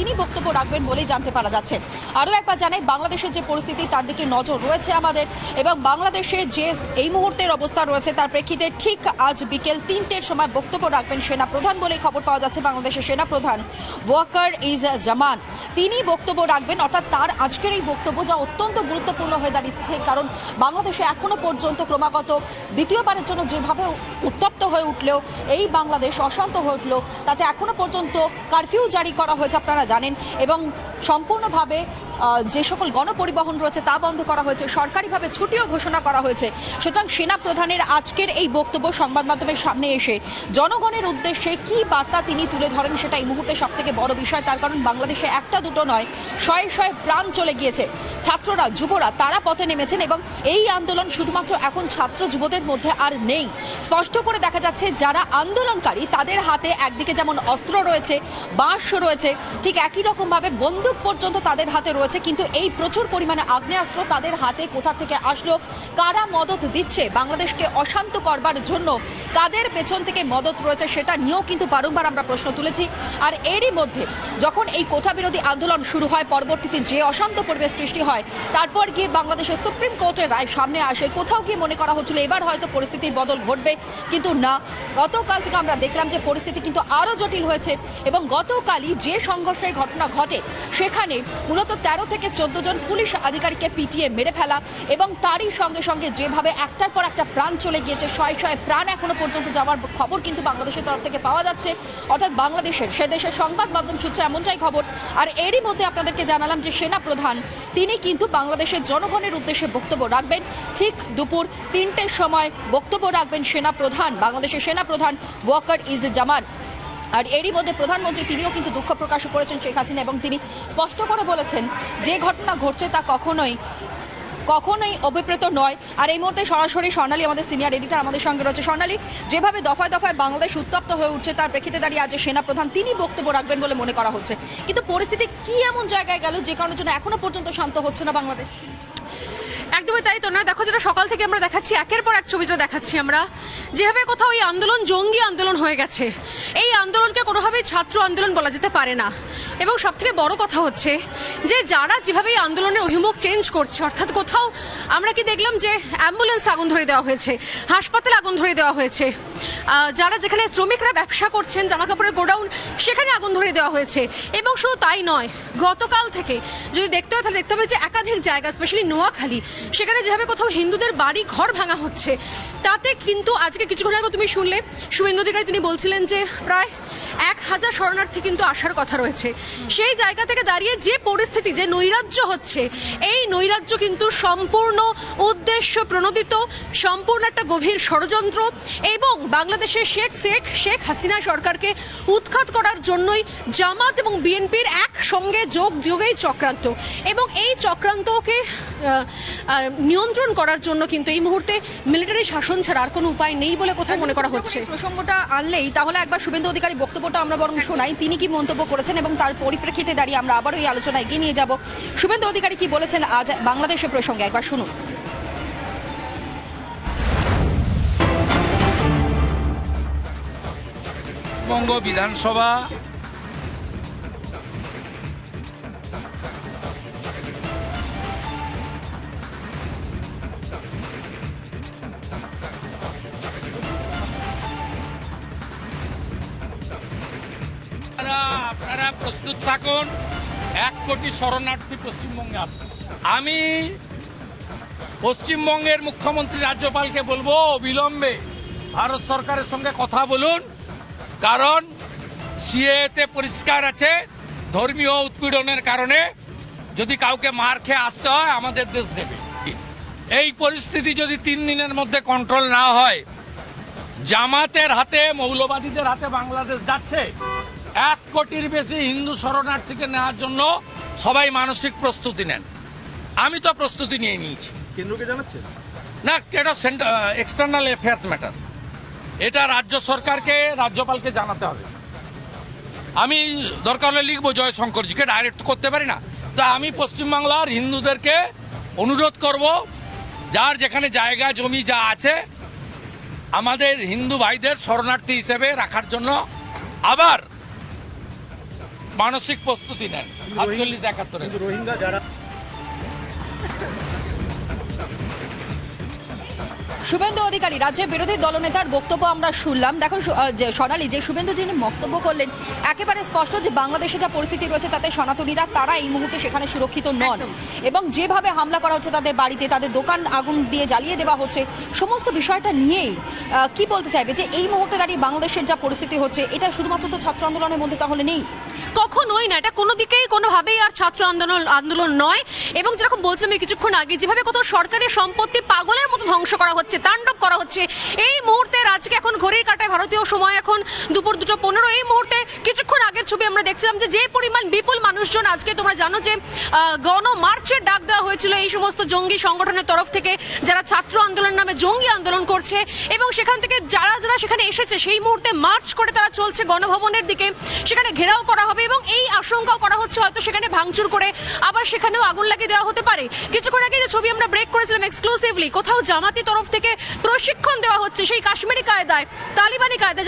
তিনি বক্তব্য রাখবেন বলেই জানতে পারা যাচ্ছে। আরও একবার জানাই, বাংলাদেশের যে পরিস্থিতি তার দিকে নজর রয়েছে আমাদের, এবং বাংলাদেশে যে এই মুহূর্তের অবস্থা রয়েছে তার প্রেক্ষিতে ঠিক আজ বিকেল 3টের সময় বক্তব্য রাখবেন সেনা প্রধান বলে খবর পাওয়া যাচ্ছে। বাংলাদেশের সেনা প্রধান ওয়াকার ইজ জামান তিনি বক্তব্য রাখবেন, অর্থাৎ তার আজকের এই বক্তব্য যা অত্যন্ত গুরুত্বপূর্ণ হয়ে দাঁড়িয়েছে, কারণ বাংলাদেশে এখনো পর্যন্ত ক্রমাগত দ্বিতীয়বারের জন্য যেভাবে উত্তপ্ত হয়ে উঠলেও এই বাংলাদেশ অশান্ত হয়ে উঠলো, তাতে এখনো পর্যন্ত কারফিউ জারি করা হয়েছে আপনারা জানেন, এবং সম্পূর্ণভাবে যে সকল গণপরিবহন রয়েছে তা বন্ধ করা হয়েছে, সরকারিভাবে ছুটিও ঘোষণা করা হয়েছে। সুতরাং সেনা প্রধানের আজকের এই বক্তব্য সংবাদ মাধ্যমের সামনে এসে জনগণের উদ্দেশ্যে কি বার্তা তিনি তুলে ধরেন সেটা এই মুহূর্তে সব থেকে বড় বিষয়। তার কারণ বাংলাদেশে একটা দুটো নয়, শয়ে শয়ে প্রাণ চলে গিয়েছে, ছাত্ররা যুবরা তারা পথে নেমেছেন, এবং এই আন্দোলন শুধুমাত্র এখন ছাত্র যুবদের মধ্যে আর নেই। স্পষ্ট করে দেখা যাচ্ছে যারা আন্দোলনকারী তাদের হাতে একদিকে যেমন অস্ত্র রয়েছে, বাঁশ রয়েছে, ঠিক একই রকমভাবে বন্দুক পর্যন্ত তাদের হাতে রয়েছে, কিন্তু এই প্রচুর পরিমাণে আগ্নেয়াস্ত্র তাদের হাতে কোথা থেকে আসলো, কারা মদত দিচ্ছে বাংলাদেশকে অশান্ত করবার জন্য, কাদের পেছন থেকে মদত রয়েছে সেটা নিয়েও কিন্তু বারংবার আমরা প্রশ্ন তুলেছি। আর এরই মধ্যে যখন এই কোটা বিরোধী আন্দোলন শুরু হয়, পরবর্তীতে যে অশান্ত পরিবেশ সৃষ্টি হয়, তারপর গিয়ে বাংলাদেশের সুপ্রিম কোর্টের রায় সামনে আসে, কোথাও গিয়ে মনে করা হচ্ছিল এবার হয়তো পরিস্থিতির বদল ঘটবে, কিন্তু না, গতকাল থেকে আমরা দেখলাম যে পরিস্থিতি কিন্তু আরও জটিল হয়েছে। এবং গতকালই যে সংঘর্ষের ঘটনা ঘটে সেখানে মূলত 13 থেকে 14 জন পুলিশ আধিকারিককে পিটিয়ে মেরে ফেলা, এবং তারই সঙ্গে সঙ্গে যেভাবে একটার পর একটা প্রাণ চলে গিয়েছে, শয়ে শয়ে প্রাণ এখনো পর্যন্ত যাওয়ার খবর কিন্তু বাংলাদেশের তরফ থেকে পাওয়া যাচ্ছে, অর্থাৎ বাংলাদেশের সে দেশের সংবাদ মাধ্যম সূত্রে এমনটাই খবর। আর এরই মধ্যে আপনাদেরকে জানালাম যে সেনা প্রধান তিনি কিন্তু বাংলাদেশের জনগণের উদ্দেশ্যে বক্তব্য রাখবেন, ঠিক দুপুর 3টের সময় বক্তব্য রাখবেন সেনা প্রধান, বাংলাদেশের সেনা প্রধান ওয়াকার ইজ জামান। আর এরই মধ্যে প্রধানমন্ত্রী তিনিও কিন্তু দুঃখ প্রকাশ করেছেন শেখ হাসিনা, এবং তিনি স্পষ্ট করে বলেছেন যে ঘটনা ঘটছে তা কখনোই অভিপ্রেত নয়। আর এই মুহূর্তে সরাসরি স্বর্ণালী আমাদের সিনিয়র এডিটর আমাদের সঙ্গে রয়েছে। স্বর্ণালী, যেভাবে দফায় দফায় বাংলাদেশ উত্তপ্ত হয়ে উঠছে তার প্রেক্ষিতে দাঁড়িয়ে আজ সেনা প্রধান তিনি বক্তব্য রাখবেন বলে মনে করা হচ্ছে, কিন্তু পরিস্থিতি কি এমন জায়গায় গেল যে কারণের জন্য এখনো পর্যন্ত শান্ত হচ্ছে না বাংলাদেশ? একদমই তাই তো না, দেখো যেটা সকাল থেকে আমরা দেখাচ্ছি, একের পর এক ছবিটা দেখাচ্ছি আমরা, যেভাবে কোথাও এই আন্দোলন জঙ্গি আন্দোলন হয়ে গেছে। এই আন্দোলনকে কোনোভাবেই ছাত্র আন্দোলন বলা যেতে পারে না। এবং সব থেকে বড় কথা হচ্ছে যে যারা যেভাবে এই আন্দোলনের অভিমুখ চেঞ্জ করছে, অর্থাৎ কোথাও আমরা কি দেখলাম যে অ্যাম্বুলেন্স আগুন ধরে দেওয়া হয়েছে, হাসপাতালে আগুন ধরে দেওয়া হয়েছে, যারা যেখানে শ্রমিকরা ব্যবসা করছেন জামা কাপড়ের গোডাউন সেখানে আগুন ধরে দেওয়া হয়েছে। এবং শুধু তাই নয়, গতকাল থেকে যদি দেখতে হয় তাহলে দেখতে হবে যে একাধিক জায়গা, স্পেশালি নোয়াখালী, সেখানে যেভাবে কোথাও হিন্দুদের বাড়ি ঘর ভাঙা হচ্ছে, তাতে কিন্তু আজকে কিছুক্ষণ আগে তুমি শুনলে শুভেন্দু অধিকারী তিনি বলছিলেন যে প্রায় 1000 শরণার্থী কিন্তু আসার কথা রয়েছে। সেই জায়গা থেকে দাঁড়িয়ে যে পরিস্থিতি, যে নৈরাজ্য হচ্ছে, এই নৈরাজ্য কিন্তু সম্পূর্ণ উদ্দেশ্য প্রণোদিত, সম্পূর্ণ একটা গভীর ষড়যন্ত্র, এবং বাংলাদেশের শেখ হাসিনা সরকারকে উৎখাত করার জন্যই জামাত এবং বিএনপির একসঙ্গে যোগেই চক্রান্ত, এবং এই চক্রান্তকে নিয়ন্ত্রণ করার জন্য কিন্তু এই মুহূর্তে মিলিটারি শাসন ছাড়া আর কোনো উপায় নেই বলে কোথাও মনে করা হচ্ছে। প্রসঙ্গটা আনলেই তাহলে একবার শুভেন্দু অধিকারী বক্তব্যটা আমরা বরং শোনাই, তিনি কি মন্তব্য করেছেন, এবং তার পরিপ্রেক্ষিতে দাঁড়িয়ে আমরা আবারও এই আলোচনা এগিয়ে নিয়ে যাব। শুভেন্দু অধিকারী কি বলেছেন আজ বাংলাদেশের প্রসঙ্গে, একবার শুনুন। পশ্চিমবঙ্গ বিধানসভা আপনারা প্রস্তুত থাকুন, 1 কোটি শরণার্থী পশ্চিমবঙ্গে আসবে। আমি পশ্চিমবঙ্গের মুখ্যমন্ত্রী রাজ্যপালকে বলবো অবিলম্বে ভারত সরকারের সঙ্গে কথা বলুন, কারণ সিএতে পরিষ্কার আছে ধর্মীয় উৎপীড়নের কারণে যদি কাউকে মার খেয়ে আসতে হয় আমাদের দেশ দেবে। এই পরিস্থিতি যদি 3 দিনের মধ্যে কন্ট্রোল না হয়, জামাতের হাতে, মৌলবাদীদের হাতে বাংলাদেশ যাচ্ছে। 1 কোটির বেশি হিন্দু শরণার্থীকে নেওয়ার জন্য সবাই মানসিক প্রস্তুতি নেন। আমি তো প্রস্তুতি নিয়ে নিয়েছি। কেন্দ্রকে জানাচ্ছেন না, এটা এক্সটার্নাল অ্যাফেয়ার্স ম্যাটার, এটা রাজ্য সরকারকে, রাজ্যপালকে জানাতে হবে। আমি দরকার হলে লিখবো জয়শঙ্করজিকে, ডাইরেক্ট করতে পারি না। তা আমি পশ্চিমবাংলার হিন্দুদেরকে অনুরোধ করব, যার যেখানে জায়গা জমি যা আছে আমাদের হিন্দু ভাইদের শরণার্থী হিসেবে রাখার জন্য। আবার মানসিক প্রস্তুতি নেন 48-71 রোহিঙ্গা যারা শুভেন্দু অধিকারী রাজ্যের বিরোধী দলনেতার বক্তব্য আমরা শুনলাম। দেখো যে সোনালী, যে শুভেন্দু যিনি বক্তব্য করলেন, একেবারে স্পষ্ট যে বাংলাদেশে যা পরিস্থিতি রয়েছে তাতে সনাতনীরা তারা এই মুহূর্তে সেখানে সুরক্ষিত নন, এবং যেভাবে হামলা করা হচ্ছে তাদের বাড়িতে, তাদের দোকান আগুন দিয়ে জ্বালিয়ে দেওয়া হচ্ছে, সমস্ত বিষয়টা নিয়েই কি বলতে চাইবে যে এই মুহূর্তে দাঁড়িয়ে বাংলাদেশের যা পরিস্থিতি হচ্ছে এটা শুধুমাত্র তো ছাত্র আন্দোলনের মধ্যে তাহলে নেই? কখনোই না, এটা কোনো দিকেই কোনোভাবেই আর ছাত্র আন্দোলন নয়। এবং যেরকম বলছিলাম কিছুক্ষণ আগে, যেভাবে কোথাও সরকারি সম্পত্তি পাগলের মতো ধ্বংস করা হচ্ছে, তাণ্ডব করা হচ্ছে, এই মুহূর্তে আজকে এখন ঘড়ির কাঁটায় ভারতীয় সময় এখন দুপুর 2:15, এই মুহূর্তে কিছুক্ষণ আগের ছবি আমরা দেখছিলাম যে পরিমাণ বিপুল মানুষজন, আজকে তোমরা জানো যে গণমার্চের ডাক দেওয়া হয়েছিল এই সমস্ত জঙ্গি সংগঠনের তরফ থেকে, যারা ছাত্র আন্দোলন নামে জঙ্গি আন্দোলন করছে, এবং সেখান থেকে যারা যারা সেখানে এসেছে সেই মুহূর্তে মার্চ করে তারা চলছে গণভবনের দিকে, সেখানে ঘেরাও করা হবে এবং এই আশঙ্কাও করা হচ্ছে হয়তো সেখানে ভাঙচুর করে আবার সেখানেও আগুন লাগিয়ে দেওয়া হতে পারে। কিছুক্ষণ আগে যে ছবি আমরা ব্রেক করেছিলাম এক্সক্লুসিভলি, কোথাও জামাতি তরফ থেকে প্রশিক্ষণ দেওয়া হচ্ছে সেই কাশ্মীরি কায়দায়, তালিবানি কায়দায়,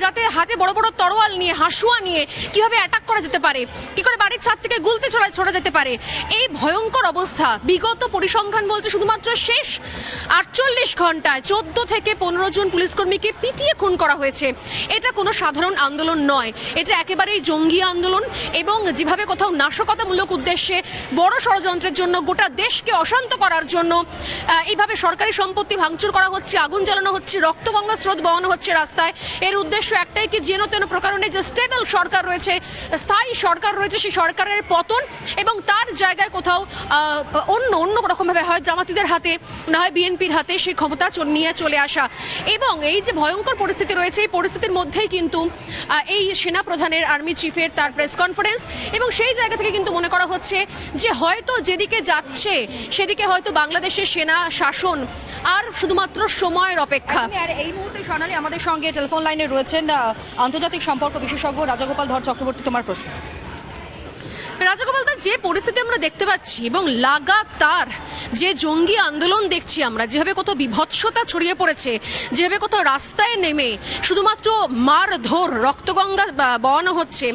যাতে হাতে বড় বড় তরোয়াল নিয়ে, হাসুয়া নিয়ে কিভাবে অ্যাটাক করা যেতে পারে, কি করে বাড়ির ছাদ থেকে গুলতে ছোড়া যেতে পারে। এই ভয়ঙ্কর অবস্থা বিগত পরিসংখ্যান বলছে শুধুমাত্র শেষ 48 ঘন্টায় 14 থেকে 15 জন পুলিশকর্মীকে পিটিয়ে খুন করা হয়েছে। এটা কোনো সাধারণ আন্দোলন নয়, এটা একেবারেই জঙ্গি আন্দোলন, এবং যেভাবে কোথাও নাশকতামূলক উদ্দেশ্যে বড় ষড়যন্ত্রের জন্য গোটা দেশকে অশান্ত করার জন্য এইভাবে সরকারি সম্পত্তি ভাঙচুর করা হচ্ছে, আগুন জ্বালানো হচ্ছে, রক্তগঙ্গা স্রোত বহানো হচ্ছে রাস্তায়। এর উদ্দেশ্য একটাই কি, যেন তেন প্রকারণে যে স্টেবল সরকার রয়েছে, স্থায়ী সরকার রয়েছে, সেই সরকারের পতন এবং তার জায়গায় কোথাও অন্য রকমভাবে হয় জামাতিদের হাতে, না হয় বিএনপির হাতে সেই ক্ষমতা নিয়ে চলে আসা। এবং এই যে ভয়ঙ্কর পরিস্থিতি রয়েছে, এই পরিস্থিতির মধ্যেই কিন্তু এই সেনা প্রধানের, আর্মি চিফের তার প্রেস কনফারেন্স, এবং সেই জায়গা থেকে কিন্তু মনে করা হচ্ছে যে হয়তো যেদিকে যাচ্ছে সেদিকে হয়তো বাংলাদেশের সেনা শাসন আর শুধুমাত্র সময়ের অপেক্ষা। আর এই মুহূর্তে সোনালী আমাদের সঙ্গে টেলিফোন লাইনে রয়েছেন আন্তর্জাতিক সম্পর্ক বিশেষজ্ঞ রাজাগোপাল ধর চক্রবর্তী। তোমার প্রশ্ন। রাজাগোপাল দা, যে পরিস্থিতি আমরা দেখতে পাচ্ছি এবং লাগাতার যে জঙ্গি আন্দোলন দেখছি আমরা, যেভাবে কত বিভৎসতা ছড়িয়ে পড়েছে, যেভাবে কত রাস্তায় নেমে শুধুমাত্র মারধর, রক্তগঙ্গা বওয়ানো হচ্ছে,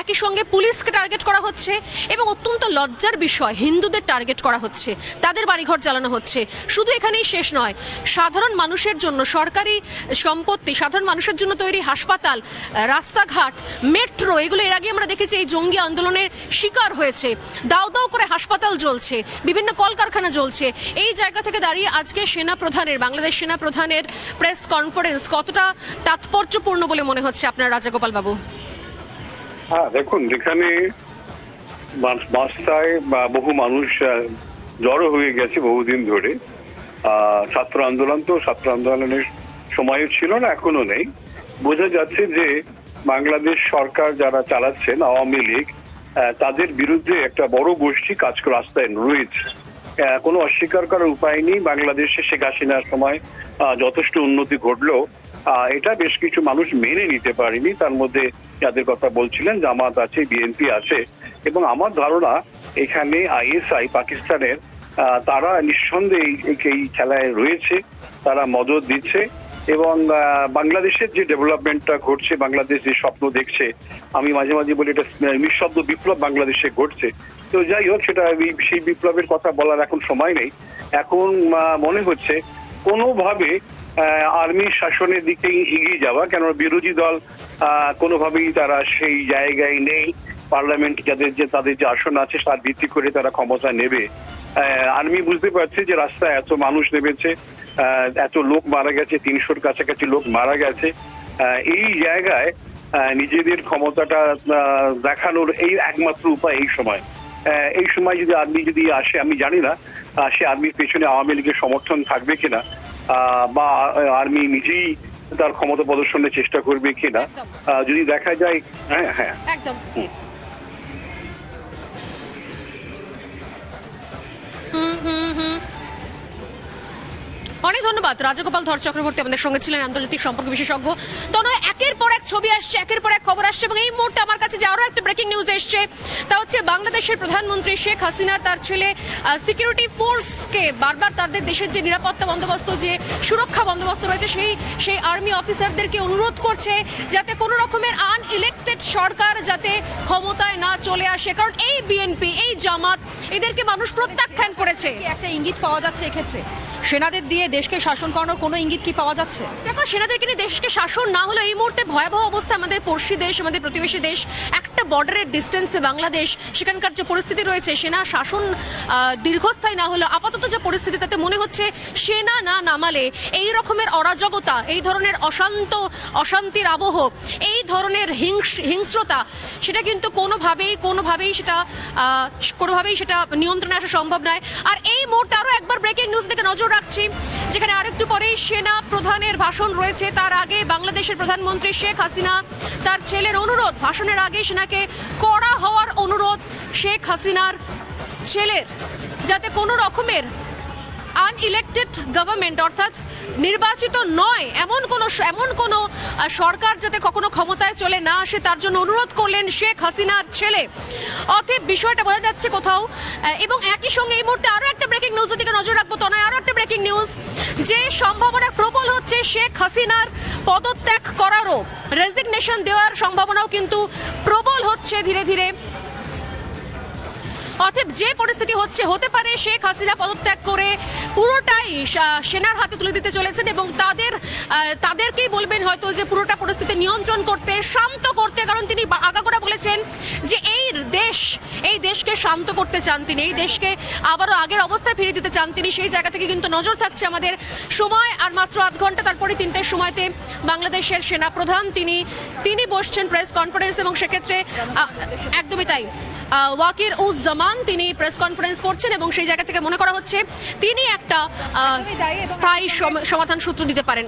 একই সঙ্গে পুলিশকে টার্গেট করা হচ্ছে, এবং অত্যন্ত লজ্জার বিষয় হিন্দুদের টার্গেট করা হচ্ছে, তাদের বাড়িঘর জ্বালানো হচ্ছে। শুধু এখানেই শেষ নয়, সাধারণ মানুষের জন্য সরকারি সম্পত্তি, সাধারণ মানুষের জন্য তৈরি হাসপাতাল, রাস্তাঘাট, মেট্রো, এগুলো এর আগে আমরা দেখেছি এই জঙ্গি আন্দোলনের শিকার হয়েছে। দাও দাও করে হাসপাতাল জ্বলছে, বিভিন্ন কলকারখানা জ্বলছে। এই জায়গা থেকে দাঁড়িয়ে আজকে বাংলাদেশ সেনা প্রধানের প্রেস কনফারেন্স কতটা তাৎপর্যপূর্ণ বলে মনে হচ্ছে আপনার, রাজাগোপাল বাবু? হ্যাঁ, দেখুন, যেখানে বাস্তায় বহু মানুষ জড়ো হয়ে গেছে বহুদিন ধরে, ছাত্র আন্দোলনের সময়ও ছিল না, এখনো নেই। বোঝা যাচ্ছে যে বাংলাদেশ সরকার যারা চালাচ্ছেন, আওয়ামী লীগ, তাদের বিরুদ্ধে একটা বড় গোষ্ঠী কাজ করে রাস্তায় রয়েছে। কোনো অস্বীকার করার উপায় নেই। বাংলাদেশে শেখ হাসিনার সময় যথেষ্ট উন্নতি ঘটলেও এটা বেশ কিছু মানুষ মেনে নিতে পারেনি। তার মধ্যে যাদের কথা বলছিলেন, জামাত আছে, বিএনপি আছে, এবং আমার ধারণা এখানে আইএসআই পাকিস্তানের তারা নিঃসন্দেহে এই খেলায় রয়েছে, তারা মদত দিচ্ছে। এবং বাংলাদেশের যে ডেভেলপমেন্টটা ঘটছে, বাংলাদেশ যে স্বপ্ন দেখছে, আমি মাঝে মাঝে বলি এটা নিঃশব্দ বিপ্লব বাংলাদেশে ঘটছে। তো যাই হোক, সেটা সেই বিপ্লবের কথা বলার এখন সময় নেই। এখন মনে হচ্ছে কোনোভাবে আর্মির শাসনের দিকেই এগিয়ে যাওয়া, কেন বিরোধী দল কোনোভাবেই তারা সেই জায়গায় নেই। পার্লামেন্ট তাদের যে আসন আছে তার ভিত্তি করে তারা ক্ষমতা নেবে। আর্মি বুঝতে পারছে যে রাস্তায় এত মানুষ নেমেছে, এত লোক মারা গেছে, 300-র কাছাকাছি লোক মারা গেছে। এই জায়গায় নিজেদের ক্ষমতাটা দেখানোর এই একমাত্র উপায় এই সময় যদি আর্মি যদি আসে, আমি জানি না সে আর্মির পেছনে আওয়ামী লীগের সমর্থন থাকবে কিনা, বা আর্মি নিজেই তার ক্ষমতা প্রদর্শনের চেষ্টা করবে কিনা। যদি দেখা যায়, হ্যাঁ একদম। অনেক ধন্যবাদ রাজাগোপাল ধর চক্রবর্তী আমাদের সঙ্গে ছিলেন, আন্তর্জাতিক সম্পর্ক বিশেষজ্ঞ। তনয়, একের পর এক ছবি আসছে, একের পর এক খবর আসছে, এবং এই মুহূর্তে আমার কাছে যে আরো একটা ব্রেকিং নিউজ নিউজ এসছে, তা হচ্ছে বাংলাদেশের প্রধানমন্ত্রী শেখ হাসিনার তার ছেলে সিকিউরিটি ফোর্সকে বারবার তাদের দেশের যে নিরাপত্তা বন্দোবস্ত, যে সুরক্ষা বন্দোবস্ত রয়েছে সেই আর্মি অফিসারদেরকে অনুরোধ করছে যাতে কোনো রকমের আনইলেক্টেড সরকার যাতে ক্ষমতায় না চলে আসে, কারণ এই বিএনপি, এই জামাত, এদেরকে মানুষ প্রত্যাখ্যান করেছে। কি একটা ইঙ্গিত পাওয়া যাচ্ছে এক্ষেত্রে? সেনাদের দিয়ে দেশকে শাসন করানোর কোনো ইঙ্গিত কি পাওয়া যাচ্ছে? দেখো, সেনাদেরকে নিয়ে দেশকে শাসন না হলে এই মুহূর্তে ভয়াবহ অবস্থা আমাদের পড়শি দেশ, আমাদের প্রতিবেশী দেশ, একটা বর্ডারের ডিস্টেন্সে বাংলাদেশ, সেখানকার যে পরিস্থিতি রয়েছে, সেনা শাসন দীর্ঘস্থায়ী না হলে আপাতত যে পরিস্থিতি, তাতে মনে হচ্ছে সেনা না নামালে এই রকমের অরাজকতা, এই ধরনের অশান্তির আবহ, এই ধরনের হিংস্রতা, সেটা কিন্তু কোনোভাবেই সেটা নিয়ন্ত্রণে আসা সম্ভব নয়। আর এই মুহূর্তে আরো একবার ব্রেকিং নিউজ দিকে নজর রাখছি, যেখানে আরেকটু পরেই সেনা প্রধানের ভাষণ রয়েছে। তার আগে বাংলাদেশের প্রধানমন্ত্রী শেখ হাসিনা তার ছেলের অনুরোধ, ভাষণের আগে সেনাকে কড়া হওয়ার অনুরোধ শেখ হাসিনার ছেলের, যাতে কোনো রকমের আনইলেক্টেড গভর্নমেন্ট, অর্থাৎ নির্বাচিত নয় এমন কোন সরকার যাতে কখনো ক্ষমতায় চলে না আসে, তার জন্য অনুরোধ করলেন শেখ হাসিনার ছেলে। অতএব বিষয়টা বোঝা যাচ্ছে কোথাও। এবং একই সঙ্গে এই মুহূর্তে আরো একটা ব্রেকিং নিউজের দিকে নজর রাখবো, তনয়, আরো একটা ব্রেকিং নিউজ, যে সম্ভাবনা প্রবল হচ্ছে শেখ হাসিনার পদত্যাগ করারও, রেজিগনেশন দেওয়ার সম্ভাবনাও কিন্তু প্রবল হচ্ছে ধীরে ধীরে। অতএব যে পরিস্থিতি হতে পারে শেখ হাসিনা পদত্যাগ করে পুরোটাই সেনার হাতে তুলে দিতে চলেছেন এবং তাদেরকেই বলবেন হয়তো যে পুরোটা পরিস্থিতি নিয়ন্ত্রণ করতে, শান্ত করতে, কারণ তিনি আগাগোড়া বলেছেন যে এই দেশকে শান্ত করতে চান তিনি, এই দেশকে আবারও আগের অবস্থায় ফিরিয়ে দিতে চান তিনি। সেই জায়গা থেকে কিন্তু নজর থাকছে আমাদের। সময় আর মাত্র আধ ঘন্টা, তারপরে 3টের সময়তে বাংলাদেশের সেনা প্রধান তিনি বসছেন প্রেস কনফারেন্স, এবং সেক্ষেত্রে একদমই তাই, ওয়াকির উজ জামান তিনি প্রেস কনফারেন্স করছেন এবং সেই জায়গা থেকে মনে করা হচ্ছে তিনি একটা স্থায়ী সমাধান সূত্র দিতে পারেন।